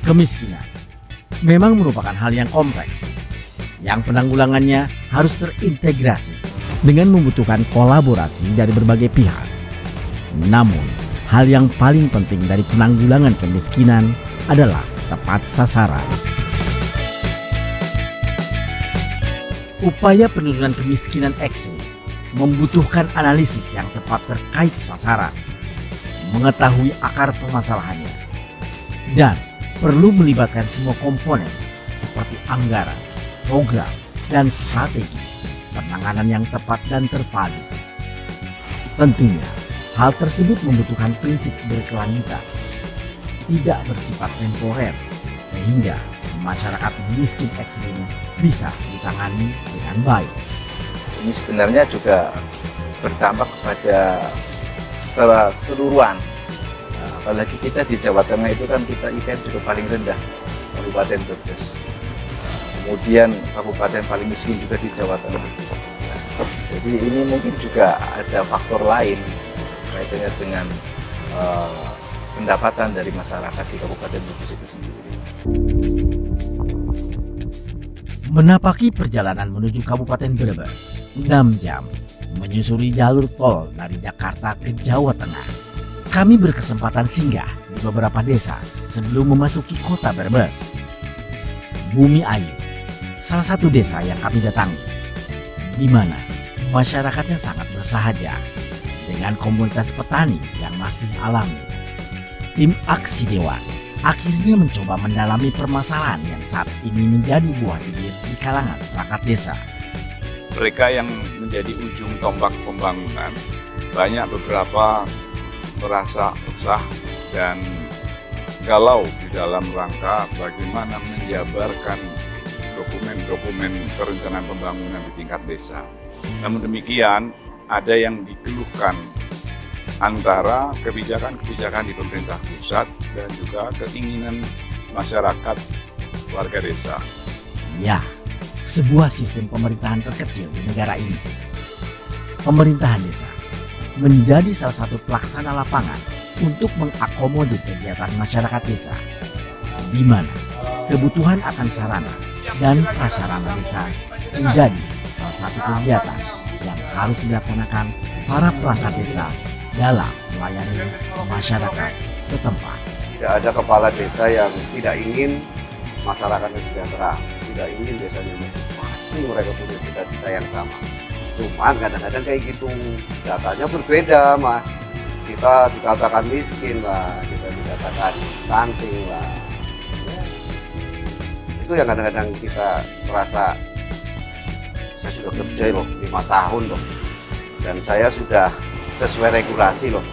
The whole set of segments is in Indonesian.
Kemiskinan memang merupakan hal yang kompleks, yang penanggulangannya harus terintegrasi dengan membutuhkan kolaborasi dari berbagai pihak. Namun, hal yang paling penting dari penanggulangan kemiskinan adalah tepat sasaran. Upaya penurunan kemiskinan ekstrim membutuhkan analisis yang tepat terkait sasaran, mengetahui akar permasalahannya, dan perlu melibatkan semua komponen seperti anggaran, program, dan strategi penanganan yang tepat dan terpadu. Tentunya, hal tersebut membutuhkan prinsip berkelanjutan, tidak bersifat temporer, sehingga masyarakat miskin ekstrim bisa ditangani dengan baik. Ini sebenarnya juga berdampak kepada secara keseluruhan. Apalagi kita di Jawa Tengah itu kan kita IPM juga paling rendah, Kabupaten Brebes. Kemudian kabupaten paling miskin juga di Jawa Tengah. Jadi ini mungkin juga ada faktor lain kaitannya dengan pendapatan dari masyarakat di Kabupaten Brebes itu sendiri. Menapaki perjalanan menuju Kabupaten Brebes 6 jam, menyusuri jalur tol dari Jakarta ke Jawa Tengah. Kami berkesempatan singgah di beberapa desa sebelum memasuki kota Brebes. Bumi Ayu, salah satu desa yang kami datangi, di mana masyarakatnya sangat bersahaja dengan komunitas petani yang masih alami. Tim Aksi Dewan akhirnya mencoba mendalami permasalahan yang saat ini menjadi buah bibir di kalangan perangkat desa. Mereka yang menjadi ujung tombak pembangunan, banyak beberapa merasa resah dan galau di dalam rangka bagaimana menjabarkan dokumen-dokumen perencanaan pembangunan di tingkat desa. Namun demikian, ada yang dikeluhkan antara kebijakan-kebijakan di pemerintah pusat dan juga keinginan masyarakat warga desa. Ya, sebuah sistem pemerintahan terkecil di negara ini. Pemerintahan desa menjadi salah satu pelaksana lapangan untuk mengakomodir kegiatan masyarakat desa, di mana kebutuhan akan sarana dan prasarana desa menjadi salah satu kegiatan yang harus dilaksanakan para perangkat desa dalam melayani masyarakat setempat. Tidak ada kepala desa yang tidak ingin masyarakatnya sejahtera, tidak ingin desanya maju. Pasti mereka punya cita-cita yang sama. Cuman kadang-kadang kayak gitu, datanya berbeda, Mas. Kita dikatakan miskin lah, kita dikatakan stunting lah. Ya. Itu yang kadang-kadang kita merasa, saya sudah kerja loh 5 tahun loh, dan saya sudah sesuai regulasi loh.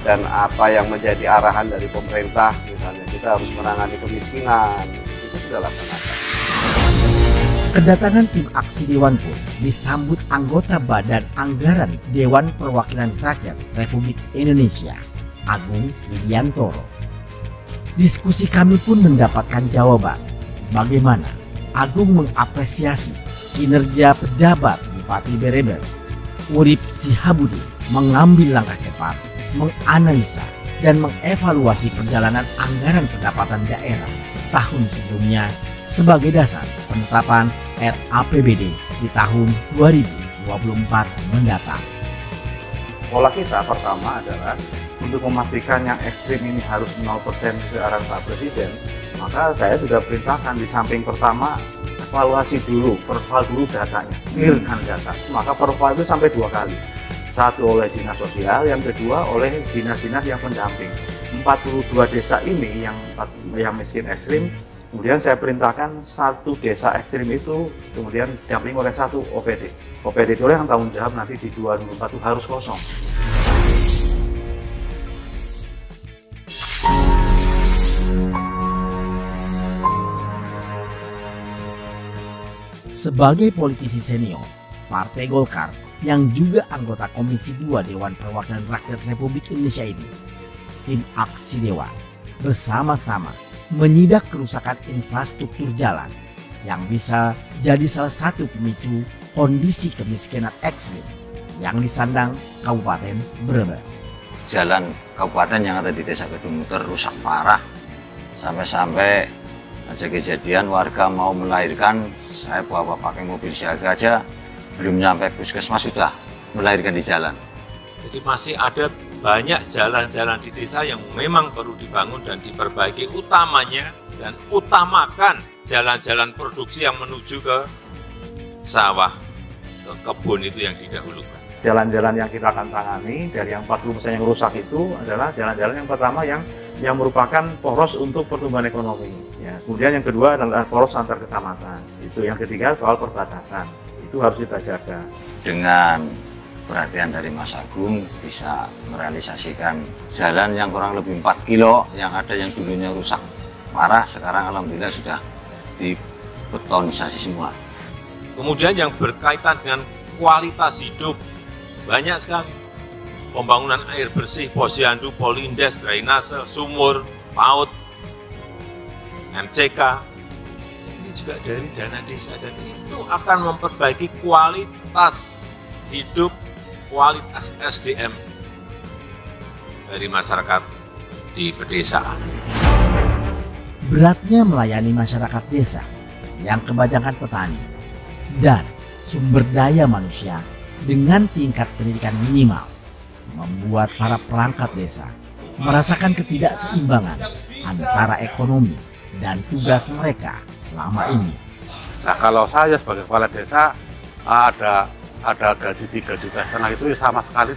Dan apa yang menjadi arahan dari pemerintah, misalnya kita harus menangani kemiskinan, itu sudah laksanakan. Kedatangan tim Aksi Dewan pun disambut anggota Badan Anggaran Dewan Perwakilan Rakyat Republik Indonesia, Agung Widiantoro. Diskusi kami pun mendapatkan jawaban bagaimana Agung mengapresiasi kinerja pejabat Bupati Brebes, Urip Sihabudin, mengambil langkah cepat, menganalisa dan mengevaluasi perjalanan anggaran pendapatan daerah tahun sebelumnya sebagai dasar penetapan RAPBD di tahun 2024 mendatang. Pola kita pertama adalah untuk memastikan yang ekstrim ini harus 0% sesuai arahan Pak Presiden, maka saya sudah perintahkan di samping pertama evaluasi dulu, perval dulu datanya, clearkan data. Maka perval itu sampai 2 kali. Satu oleh dinas sosial, yang kedua oleh dinas-dinas yang pendamping. 42 desa ini yang miskin ekstrim. Kemudian saya perintahkan satu desa ekstrim itu kemudian didampingi oleh satu OPD. OPD itu yang tanggung jawab nanti di 2024 harus kosong. Sebagai politisi senior Partai Golkar yang juga anggota Komisi 2 Dewan Perwakilan Rakyat Republik Indonesia ini, tim Aksi Dewan bersama-sama menyidak kerusakan infrastruktur jalan yang bisa jadi salah satu pemicu kondisi kemiskinan ekstrim yang disandang Kabupaten Brebes. Jalan kabupaten yang ada di Desa Kedung Muter rusak parah, Sampai-sampai ada kejadian warga mau melahirkan, saya bawa pakai mobil siaga aja, belum nyampe puskesmas sudah melahirkan di jalan. Jadi masih ada banyak jalan-jalan di desa yang memang perlu dibangun dan diperbaiki, utamanya dan utamakan jalan-jalan produksi yang menuju ke sawah, ke kebun itu yang didahulukan. Jalan-jalan yang kita akan tangani dari yang 40% yang rusak itu adalah jalan-jalan yang pertama yang merupakan poros untuk pertumbuhan ekonomi. Ya. Kemudian yang kedua adalah poros antar kecamatan. Itu yang ketiga soal perbatasan. Itu harus kita jaga. Dengan perhatian dari Mas Agung bisa merealisasikan jalan yang kurang lebih 4 kilo yang ada yang dulunya rusak parah, sekarang alhamdulillah sudah dibetonisasi semua. Kemudian yang berkaitan dengan kualitas hidup, banyak sekali. Pembangunan air bersih, posyandu, polindes, drainase, sumur, PAUD, MCK, ini juga dari dana desa dan itu akan memperbaiki kualitas hidup, kualitas SDM dari masyarakat di pedesaan. Beratnya melayani masyarakat desa yang kebanyakan petani dan sumber daya manusia dengan tingkat pendidikan minimal membuat para perangkat desa merasakan ketidakseimbangan antara ekonomi dan tugas mereka selama ini. Nah, kalau saya sebagai kepala desa ada gaji 3,5 juta itu sama sekali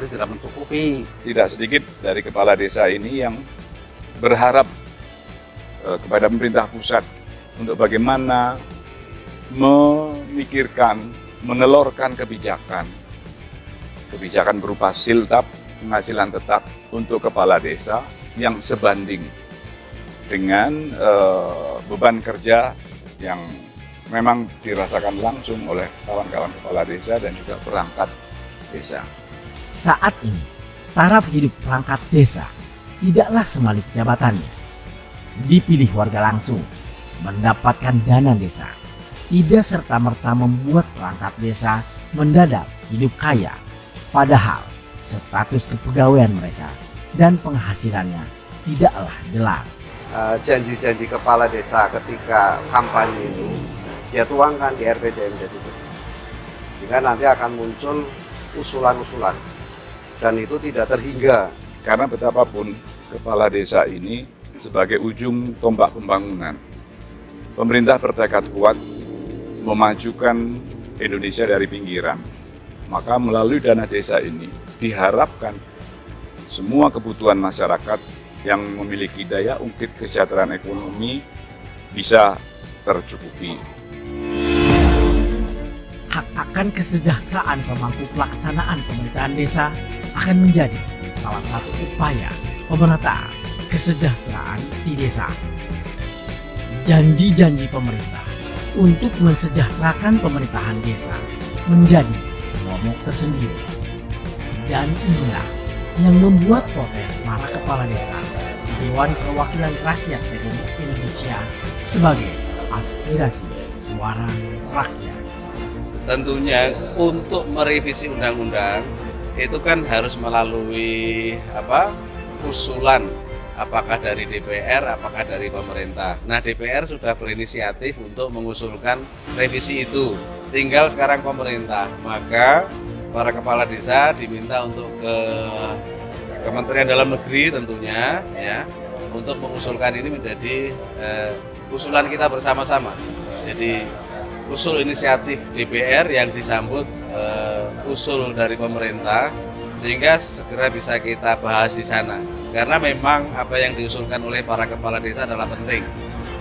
tidak mencukupi. Tidak sedikit dari kepala desa ini yang berharap kepada pemerintah pusat untuk bagaimana memikirkan, menelurkan kebijakan berupa siltap, penghasilan tetap untuk kepala desa yang sebanding dengan beban kerja yang memang dirasakan langsung oleh kawan-kawan kepala desa dan juga perangkat desa. Saat ini, taraf hidup perangkat desa tidaklah semalis jabatannya. Dipilih warga langsung, mendapatkan dana desa, tidak serta-merta membuat perangkat desa mendadak hidup kaya. Padahal status kepegawaian mereka dan penghasilannya tidaklah jelas. Janji-janji kepala desa ketika kampanye itu dia tuangkan di RPJMD itu, sehingga nanti akan muncul usulan-usulan dan itu tidak terhingga. Karena betapapun kepala desa ini sebagai ujung tombak pembangunan, pemerintah bertekad kuat memajukan Indonesia dari pinggiran. Maka melalui dana desa ini diharapkan semua kebutuhan masyarakat yang memiliki daya ungkit kesejahteraan ekonomi bisa tercukupi. Hak akan kesejahteraan pemangku pelaksanaan pemerintahan desa akan menjadi salah satu upaya pemerataan kesejahteraan di desa. Janji-janji pemerintah untuk mensejahterakan pemerintahan desa menjadi momok tersendiri. Dan inilah yang membuat protes para kepala desa di Dewan Perwakilan Rakyat Republik Indonesia sebagai aspirasi suara rakyat. Tentunya untuk merevisi undang-undang itu kan harus melalui usulan, apakah dari DPR, apakah dari pemerintah. Nah, DPR sudah berinisiatif untuk mengusulkan revisi itu. Tinggal sekarang pemerintah, maka para kepala desa diminta untuk ke Kementerian Dalam Negeri tentunya ya untuk mengusulkan ini menjadi usulan kita bersama-sama. Jadi usul inisiatif DPR yang disambut usul dari pemerintah sehingga segera bisa kita bahas di sana. Karena memang apa yang diusulkan oleh para kepala desa adalah penting.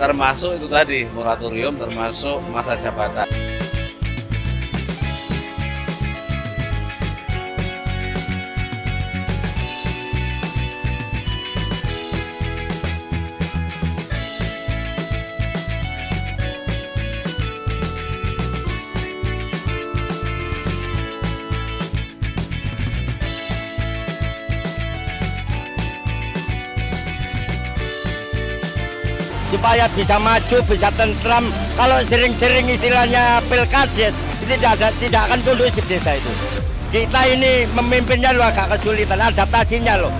Termasuk itu tadi moratorium, termasuk masa jabatan. Supaya bisa maju, bisa tentram. Kalau sering-sering istilahnya pilkades, itu tidak akan kondusif desa itu. Kita ini memimpinnya loh agak kesulitan, adaptasinya loh.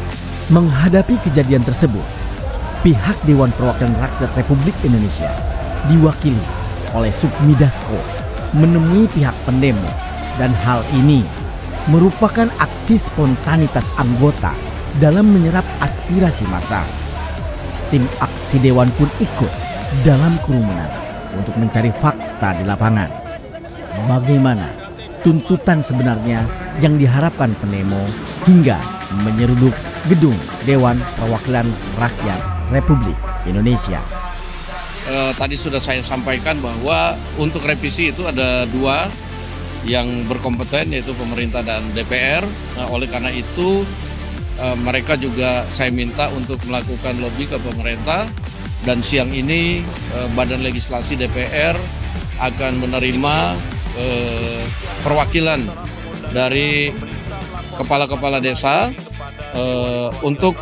Menghadapi kejadian tersebut, pihak Dewan Perwakilan Rakyat Republik Indonesia diwakili oleh Sukmi Dasko menemui pihak pendemo, dan hal ini merupakan aksi spontanitas anggota dalam menyerap aspirasi massa. Tim aksi Dewan pun ikut dalam kerumunan untuk mencari fakta di lapangan. Bagaimana tuntutan sebenarnya yang diharapkan pendemo hingga menyeruduk gedung Dewan Perwakilan Rakyat Republik Indonesia. Tadi sudah saya sampaikan bahwa untuk revisi itu ada dua yang berkompeten, yaitu pemerintah dan DPR. Nah, oleh karena itu mereka juga saya minta untuk melakukan lobby ke pemerintah, dan siang ini Badan Legislasi DPR akan menerima perwakilan dari kepala-kepala desa untuk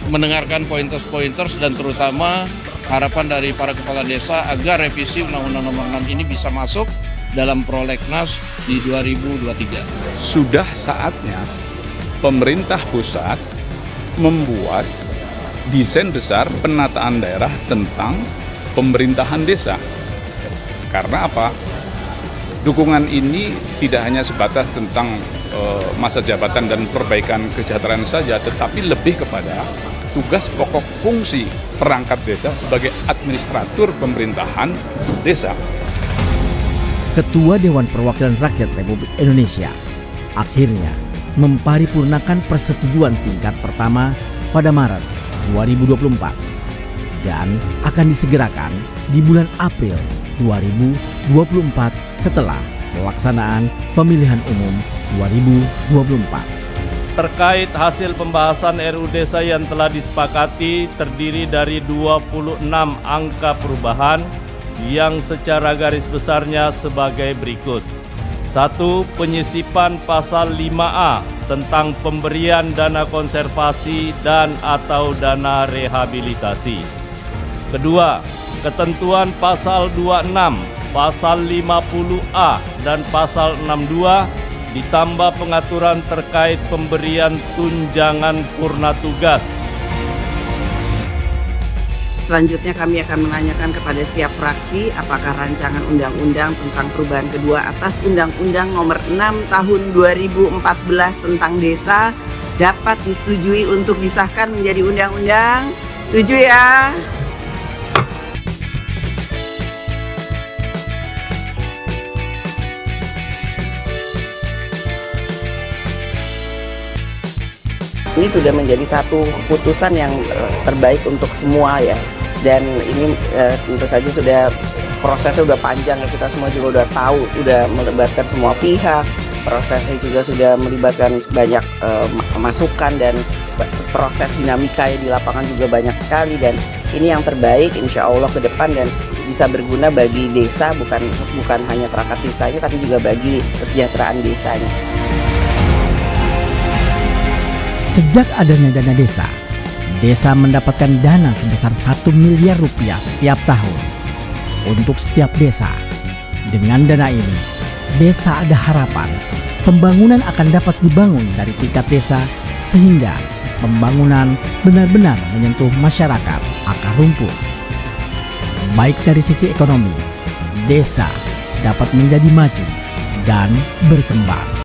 mendengarkan pointers-pointers dan terutama harapan dari para kepala desa agar revisi Undang-Undang Nomor 6 ini bisa masuk dalam prolegnas di 2023. Sudah saatnya pemerintah pusat membuat desain besar penataan daerah tentang pemerintahan desa. Karena apa? Dukungan ini tidak hanya sebatas tentang masa jabatan dan perbaikan kesejahteraan saja, tetapi lebih kepada tugas pokok fungsi perangkat desa sebagai administratur pemerintahan desa. Ketua Dewan Perwakilan Rakyat Republik Indonesia akhirnya memparipurnakan persetujuan tingkat pertama pada Maret 2024 dan akan disegerakan di bulan April 2024 setelah pelaksanaan pemilihan umum 2024. Terkait hasil pembahasan RUU Desa yang telah disepakati terdiri dari 26 angka perubahan yang secara garis besarnya sebagai berikut. 1. Penyisipan pasal 5A tentang pemberian dana konservasi dan atau dana rehabilitasi. Kedua, ketentuan pasal 26, pasal 50A dan pasal 62 ditambah pengaturan terkait pemberian tunjangan purna tugas. Selanjutnya kami akan menanyakan kepada setiap fraksi apakah rancangan undang-undang tentang perubahan kedua atas Undang-Undang Nomor 6 Tahun 2014 tentang Desa dapat disetujui untuk disahkan menjadi undang-undang. Setuju ya? Ini sudah menjadi satu keputusan yang terbaik untuk semua ya, dan ini tentu saja sudah prosesnya sudah panjang ya, kita semua juga udah tahu, udah melibatkan semua pihak, prosesnya juga sudah melibatkan banyak masukan dan proses dinamika di lapangan juga banyak sekali, dan ini yang terbaik insya Allah ke depan dan bisa berguna bagi desa, bukan hanya perangkat desanya tapi juga bagi kesejahteraan desanya. Sejak adanya dana desa, desa mendapatkan dana sebesar 1 miliar rupiah setiap tahun untuk setiap desa. Dengan dana ini, desa ada harapan pembangunan akan dapat dibangun dari tingkat desa sehingga pembangunan benar-benar menyentuh masyarakat akar rumput. Baik dari sisi ekonomi, desa dapat menjadi maju dan berkembang.